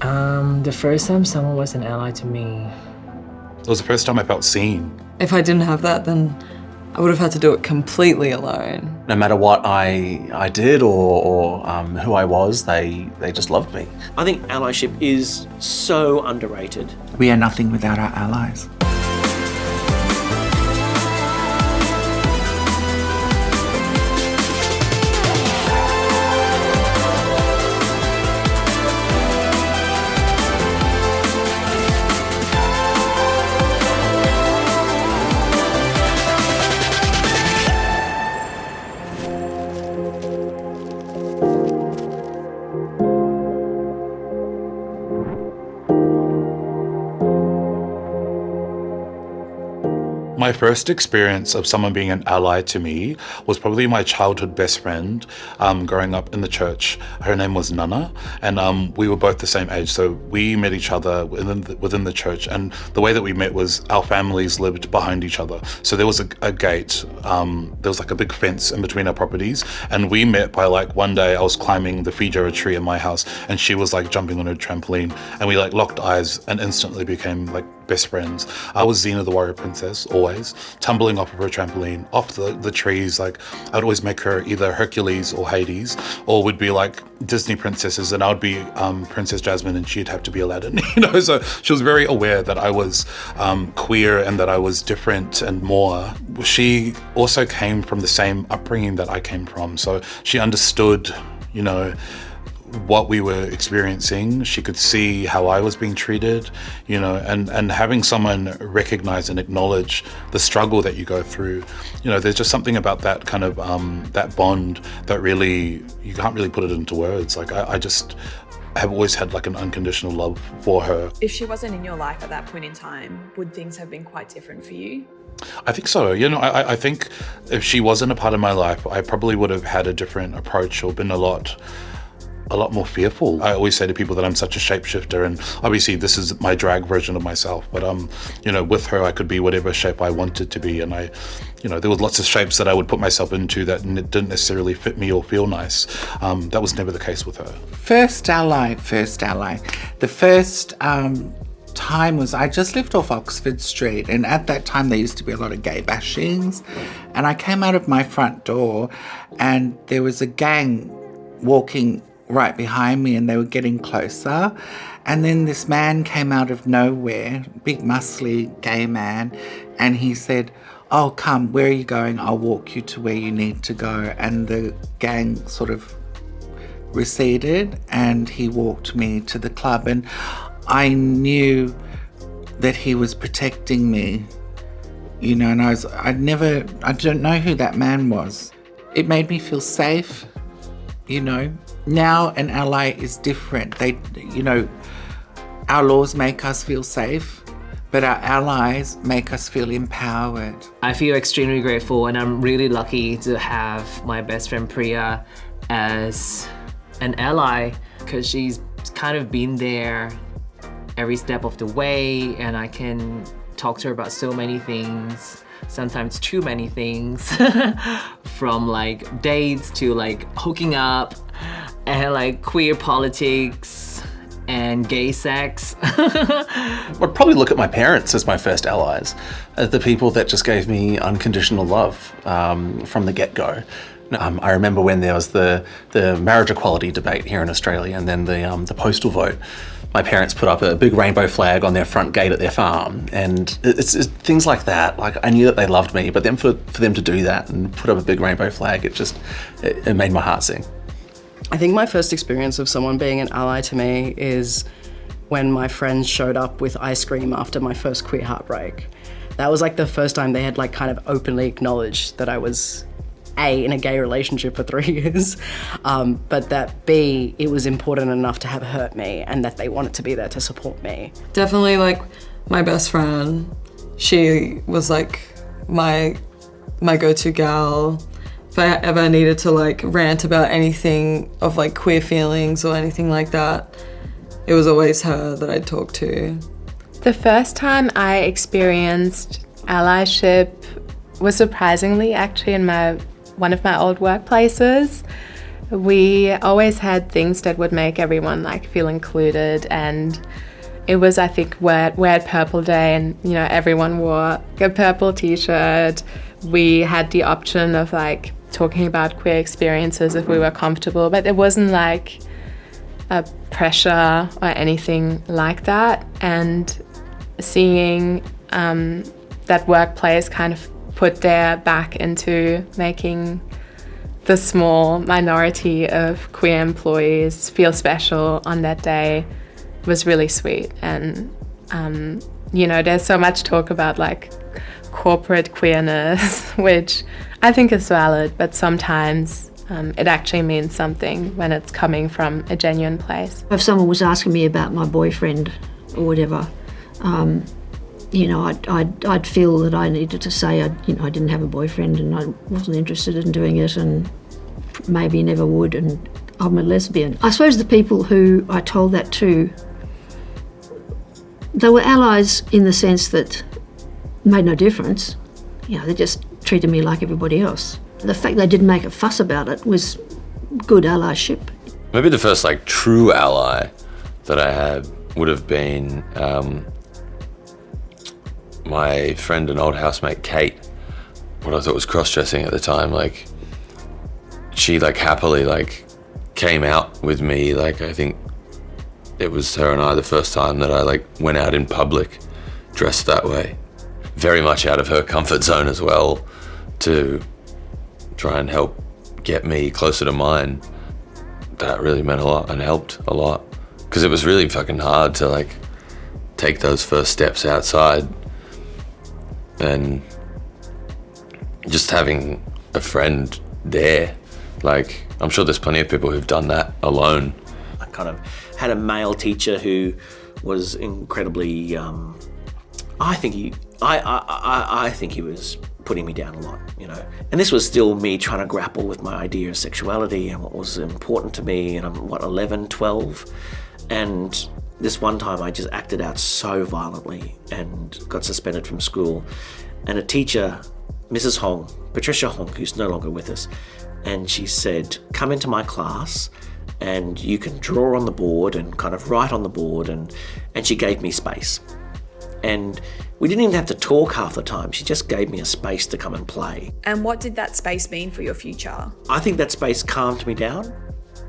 The first time someone was an ally to me. It was the first time I felt seen. If I didn't have that, then I would have had to do it completely alone. No matter what I did or who I was, they just loved me. I think allyship is so underrated. We are nothing without our allies. My first experience of someone being an ally to me was probably my childhood best friend growing up in the church. Her name was Nana, and we were both the same age, so we met each other within the church, and the way that we met was our families lived behind each other. So there was a gate, there was like a big fence in between our properties, and we met by like one day I was climbing the feijoa tree in my house, and she was like jumping on a trampoline, and we like locked eyes and instantly became like best friends. I was Xena the warrior princess, always, tumbling off of her trampoline, off the trees. Like, I'd always make her either Hercules or Hades, or would be like Disney princesses, and I would be Princess Jasmine and she'd have to be Aladdin, you know? So she was very aware that I was queer and that I was different and more. She also came from the same upbringing that I came from, so she understood, you know, what we were experiencing. She could see how I was being treated, you know, and having someone recognize and acknowledge the struggle that you go through, you know, there's just something about that kind of that bond that really, you can't really put it into words. Like I just have always had like an unconditional love for her. If she wasn't in your life at that point in time, would things have been quite different for you? I think so. You know, I think if she wasn't a part of my life, I probably would have had a different approach or been a lot more fearful. I always say to people that I'm such a shapeshifter, and obviously this is my drag version of myself, but you know, with her I could be whatever shape I wanted to be, and you know, there was lots of shapes that I would put myself into that didn't necessarily fit me or feel nice. That was never the case with her. First ally. The first time was, I just lived off Oxford Street, and at that time there used to be a lot of gay bashings, and I came out of my front door and there was a gang walking right behind me and they were getting closer, and then this man came out of nowhere, big muscly gay man, and he said, "Oh, come, where are you going? I'll walk you to where you need to go." And the gang sort of receded and he walked me to the club, and I knew that he was protecting me, you know, and I don't know who that man was. It made me feel safe, you know. Now an ally is different. They, you know, our laws make us feel safe, but our allies make us feel empowered. I feel extremely grateful, and I'm really lucky to have my best friend Priya as an ally, because she's kind of been there every step of the way, and I can talk to her about so many things, sometimes too many things, from like dates to like hooking up and like queer politics and gay sex. I'd probably look at my parents as my first allies, as the people that just gave me unconditional love from the get-go. I remember when there was the marriage equality debate here in Australia, and then the postal vote. My parents put up a big rainbow flag on their front gate at their farm, and it's things like that. Like, I knew that they loved me, but then for them to do that and put up a big rainbow flag, it made my heart sing. I think my first experience of someone being an ally to me is when my friends showed up with ice cream after my first queer heartbreak. That was like the first time they had like kind of openly acknowledged that I was A, in a gay relationship for 3 years, but that B, it was important enough to have hurt me and that they wanted to be there to support me. Definitely like my best friend. She was like my go-to gal. If I ever needed to like rant about anything of like queer feelings or anything like that, it was always her that I'd talk to. The first time I experienced allyship was surprisingly actually in one of my old workplaces. We always had things that would make everyone like feel included, and it was, I think, we had Purple Day, and you know, everyone wore a purple t-shirt. We had the option of like talking about queer experiences if we were comfortable, but it wasn't like a pressure or anything like that. And seeing that workplace kind of put their back into making the small minority of queer employees feel special on that day was really sweet. And you know, there's so much talk about like corporate queerness, which I think is valid, but sometimes it actually means something when it's coming from a genuine place. If someone was asking me about my boyfriend or whatever, you know, I'd feel that I needed to say I didn't have a boyfriend and I wasn't interested in doing it and maybe never would, and I'm a lesbian. I suppose the people who I told that to, they were allies in the sense that made no difference. You know, they just treated me like everybody else. The fact they didn't make a fuss about it was good allyship. Maybe the first like true ally that I had would have been my friend and old housemate Kate. What I thought was cross-dressing at the time, like she like happily like came out with me. Like I think it was her and I the first time that I like went out in public dressed that way. Very much out of her comfort zone as well, to try and help get me closer to mine. That really meant a lot and helped a lot, because it was really fucking hard to like take those first steps outside. And just having a friend there, like I'm sure there's plenty of people who've done that alone. I kind of had a male teacher who was incredibly, I think he was putting me down a lot, you know. And this was still me trying to grapple with my idea of sexuality and what was important to me, and I'm 11, 12, and this one time I just acted out so violently and got suspended from school. And a teacher, Mrs. Hong, Patricia Hong, who's no longer with us, and she said, come into my class and you can draw on the board and kind of write on the board, and she gave me space. And we didn't even have to talk half the time. She just gave me a space to come and play. And what did that space mean for your future? I think that space calmed me down.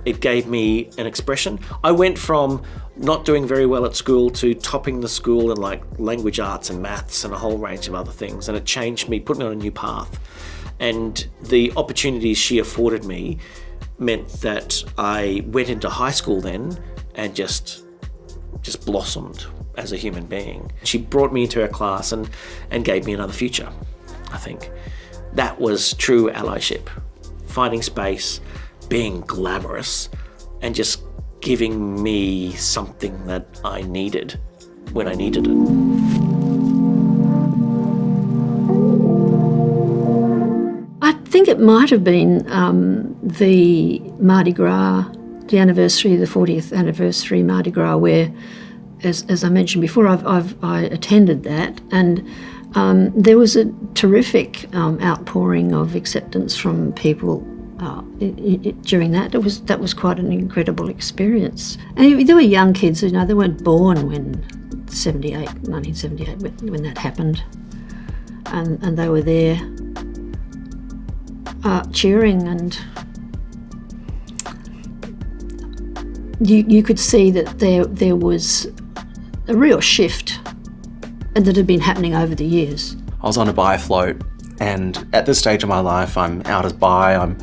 It gave me an expression. I went from not doing very well at school to topping the school in like language arts and maths and a whole range of other things. And it changed me, put me on a new path. And the opportunities she afforded me meant that I went into high school then and just blossomed as a human being. She brought me into her class and gave me another future, I think. That was true allyship. Finding space, being glamorous, and just giving me something that I needed when I needed it. I think it might have been the Mardi Gras, the 40th anniversary Mardi Gras, where, as I mentioned before, I attended that, and there was a terrific outpouring of acceptance from people during that. That was quite an incredible experience. And there were young kids, you know, they weren't born when 1978, when that happened, and they were there cheering, and you could see that there was a real shift and that had been happening over the years. I was on a bi float, and at this stage of my life, I'm out as bi, I'm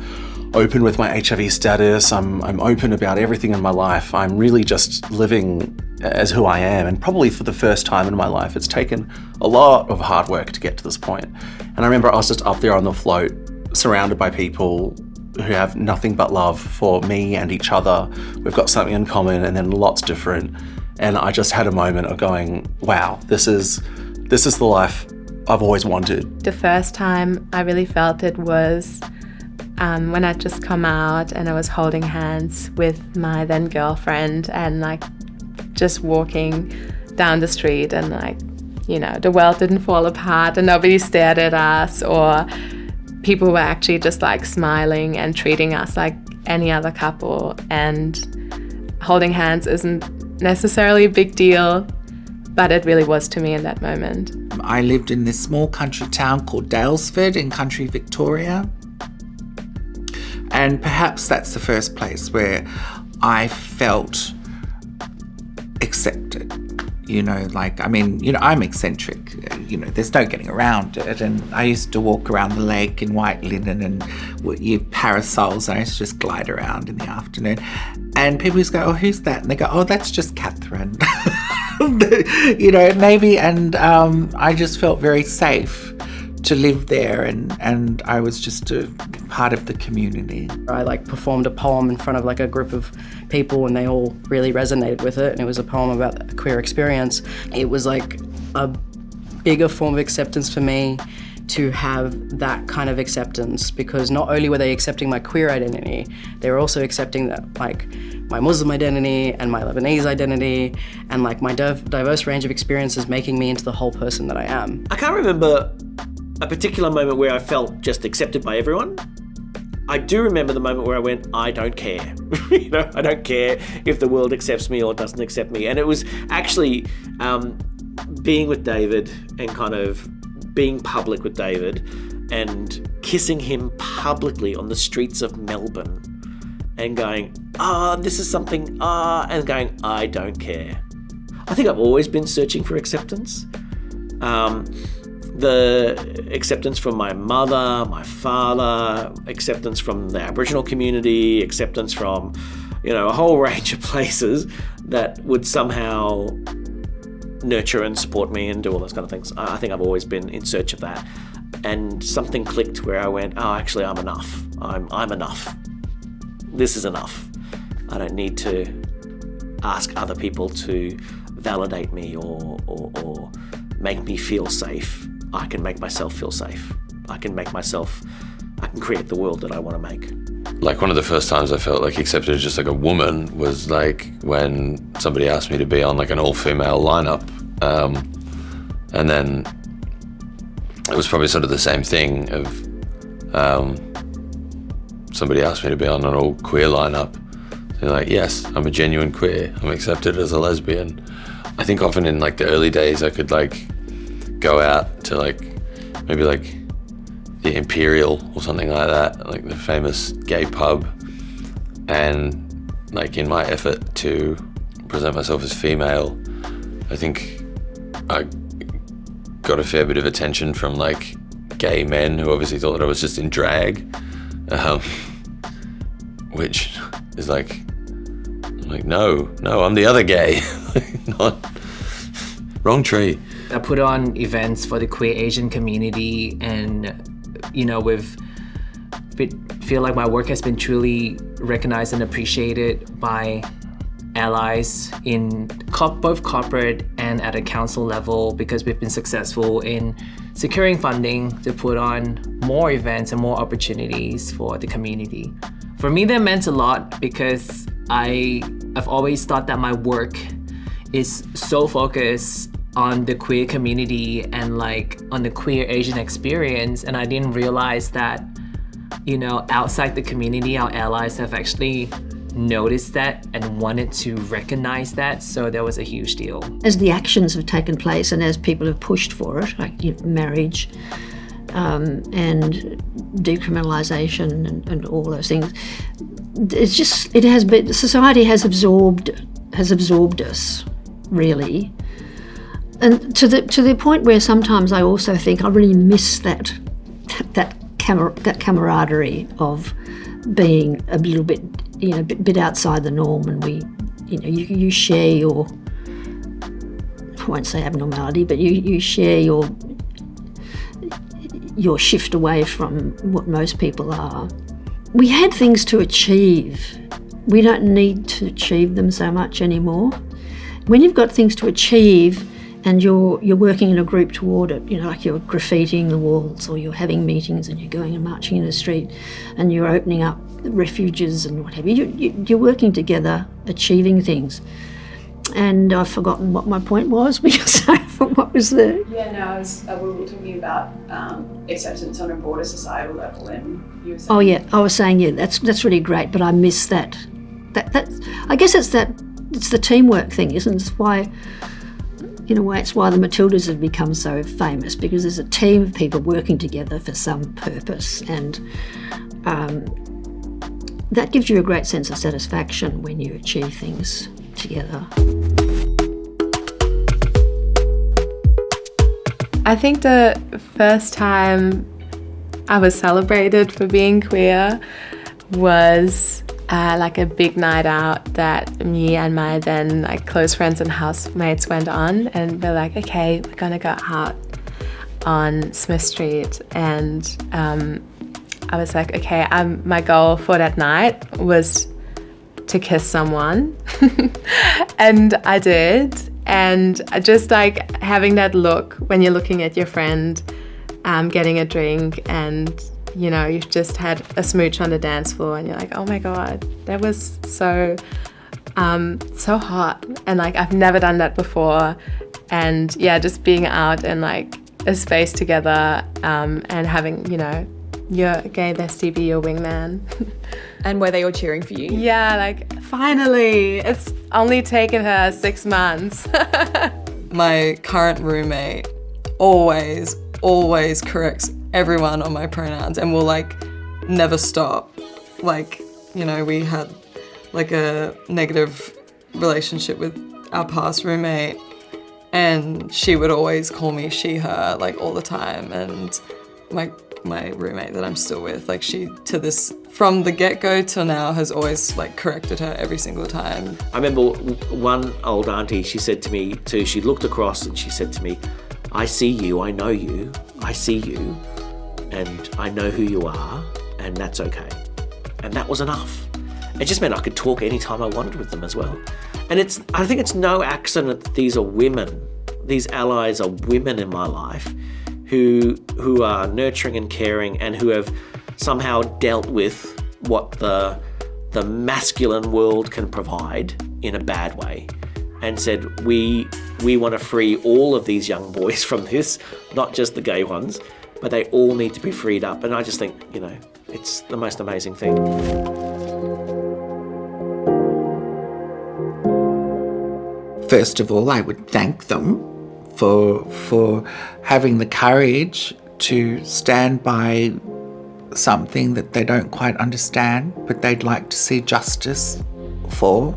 open with my HIV status, I'm open about everything in my life. I'm really just living as who I am, and probably for the first time in my life, it's taken a lot of hard work to get to this point. And I remember I was just up there on the float, surrounded by people who have nothing but love for me and each other. We've got something in common and then lots different. And I just had a moment of going, wow, this is the life I've always wanted. The first time I really felt it was when I'd just come out and I was holding hands with my then girlfriend and like just walking down the street, and like, you know, the world didn't fall apart and nobody stared at us, or people were actually just like smiling and treating us like any other couple, and holding hands isn't necessarily a big deal, but it really was to me in that moment. I lived in this small country town called Daylesford in country Victoria. And perhaps that's the first place where I felt accepted. I'm eccentric, there's no getting around it. And I used to walk around the lake in white linen and parasols, and I used to just glide around in the afternoon. And people used to go, "Oh, who's that?" And they go, "Oh, that's just Catherine." Maybe. And I just felt very safe to live there, and I was just a part of the community. I performed a poem in front of a group of people, and they all really resonated with it, and it was a poem about a queer experience. It was a bigger form of acceptance for me to have that kind of acceptance, because not only were they accepting my queer identity, they were also accepting that my Muslim identity and my Lebanese identity and my diverse range of experiences, making me into the whole person that I am. I can't remember a particular moment where I felt just accepted by everyone. I do remember the moment where I went, I don't care. I don't care if the world accepts me or doesn't accept me. And it was actually being with David and kind of being public with David and kissing him publicly on the streets of Melbourne and going, this is something, and going, I don't care. I think I've always been searching for acceptance. The acceptance from my mother, my father, acceptance from the Aboriginal community, acceptance from, a whole range of places that would somehow nurture and support me and do all those kind of things. I think I've always been in search of that. And something clicked where I went, actually, I'm enough. I'm enough. This is enough. I don't need to ask other people to validate me or make me feel safe. I can make myself feel safe. I can create the world that I want to make. One of the first times I felt accepted as just a woman was when somebody asked me to be on an all-female lineup. And then it was probably sort of the same thing of somebody asked me to be on an all-queer lineup. They're yes, I'm a genuine queer. I'm accepted as a lesbian. I think often in the early days I could go out to maybe the Imperial or something like that, the famous gay pub, and in my effort to present myself as female, I think I got a fair bit of attention from gay men who obviously thought that I was just in drag, which is no, I'm the other gay. Not wrong tree. I put on events for the queer Asian community, and feel like my work has been truly recognized and appreciated by allies in both corporate and at a council level, because we've been successful in securing funding to put on more events and more opportunities for the community. For me, that meant a lot, because I've always thought that my work is so focused on the queer community and on the queer Asian experience, and I didn't realize that outside the community our allies have actually noticed that and wanted to recognize that, so that was a huge deal. As the actions have taken place and as people have pushed for it, marriage and decriminalisation and all those things, society has absorbed us, really. And to the point where sometimes I also think I really miss that camaraderie of being a little bit, bit outside the norm, and you share your, I won't say abnormality, but you share your shift away from what most people are. We had things to achieve. We don't need to achieve them so much anymore. When you've got things to achieve, and you're working in a group toward it, you're graffitiing the walls, or you're having meetings and you're going and marching in the street and you're opening up refuges and what have you. You're working together, achieving things. And I've forgotten what my point was, because What was the... Yeah, no, we were talking about acceptance on a broader societal level, and you were saying... Oh yeah, I was saying, yeah, that's really great, but I miss that. I guess it's the teamwork thing, isn't it? It's why, in a way, it's why the Matildas have become so famous, because there's a team of people working together for some purpose, and that gives you a great sense of satisfaction when you achieve things together. I think the first time I was celebrated for being queer was like a big night out that me and my then like close friends and housemates went on, and they're like, okay, we're gonna go out on Smith Street, and I was like, okay, my goal for that night was to kiss someone, and I did. And just like having that look when you're looking at your friend getting a drink, and you know, you've just had a smooch on the dance floor, and you're like, oh my God, that was so hot. And like, I've never done that before. And yeah, just being out in like a space together and having, you know, your gay bestie be your wingman. And were they all cheering for you? Yeah, like, finally, it's only taken her 6 months. My current roommate always corrects everyone on my pronouns and will like never stop. Like, you know, we had like a negative relationship with our past roommate, and she would always call me she, her, like all the time. And my roommate that I'm still with, like she, to this, from the get-go till now, has always like corrected her every single time. I remember one old auntie, she said to me too, she looked across and she said to me, I see you, I know you, I see you, and I know who you are, and that's okay. And that was enough. It just meant I could talk anytime I wanted with them as well. And I think it's no accident that these are women, these allies are women in my life who are nurturing and caring, and who have somehow dealt with what the masculine world can provide in a bad way, and said, we want to free all of these young boys from this, not just the gay ones, but they all need to be freed up. And I just think, you know, it's the most amazing thing. First of all, I would thank them for having the courage to stand by something that they don't quite understand, but they'd like to see justice for.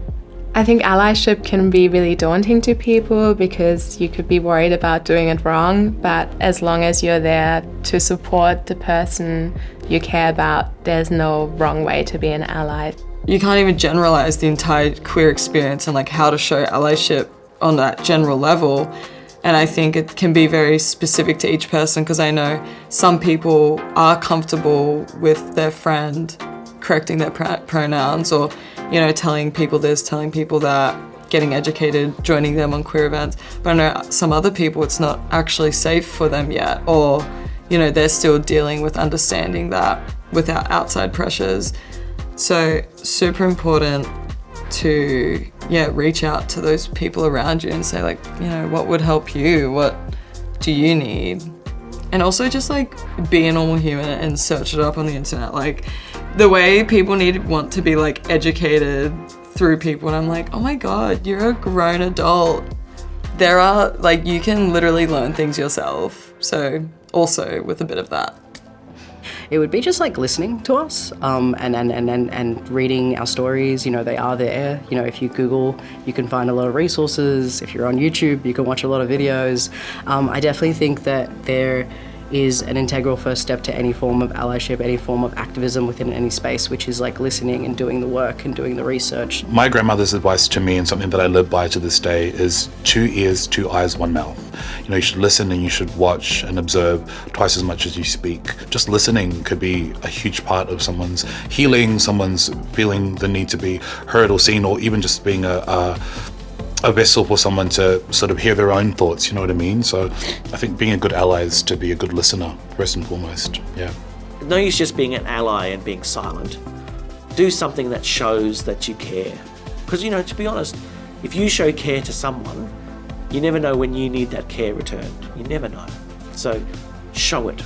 I think allyship can be really daunting to people because you could be worried about doing it wrong, but as long as you're there to support the person you care about, there's no wrong way to be an ally. You can't even generalize the entire queer experience and like how to show allyship on that general level. And I think it can be very specific to each person, because I know some people are comfortable with their friend correcting their pronouns, or, you know, telling people this, telling people that, getting educated, joining them on queer events. But I know some other people, it's not actually safe for them yet, or, you know, they're still dealing with understanding that without outside pressures. So super important to reach out to those people around you and say, like, you know, what would help you? What do you need? And also just like be a normal human and search it up on the internet. Like the way people want to be like educated through people, and I'm like, oh my God, you're a grown adult. There are like, you can literally learn things yourself. So also with a bit of that. It would be just like listening to us and reading our stories. You know, they are there. You know, if you Google, you can find a lot of resources. If you're on YouTube, you can watch a lot of videos. I definitely think that there is an integral first step to any form of allyship, any form of activism within any space, which is like listening and doing the work and doing the research. My grandmother's advice to me, and something that I live by to this day, is 2 ears, 2 eyes, 1 mouth. You know, you should listen and you should watch and observe twice as much as you speak. Just listening could be a huge part of someone's healing, someone's feeling the need to be heard or seen, or even just being a vessel for someone to sort of hear their own thoughts, you know what I mean? So I think being a good ally is to be a good listener, first and foremost, yeah. No use just being an ally and being silent. Do something that shows that you care. Because, you know, to be honest, if you show care to someone, You never know when you need that care returned. You never know. So show it.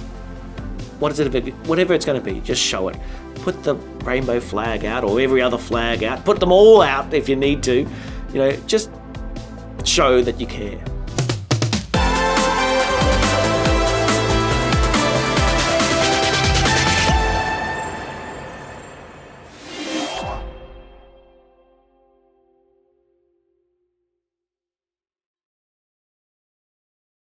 Whatever it's going to be, just show it. Put the rainbow flag out or every other flag out. Put them all out if you need to. Just show that you care.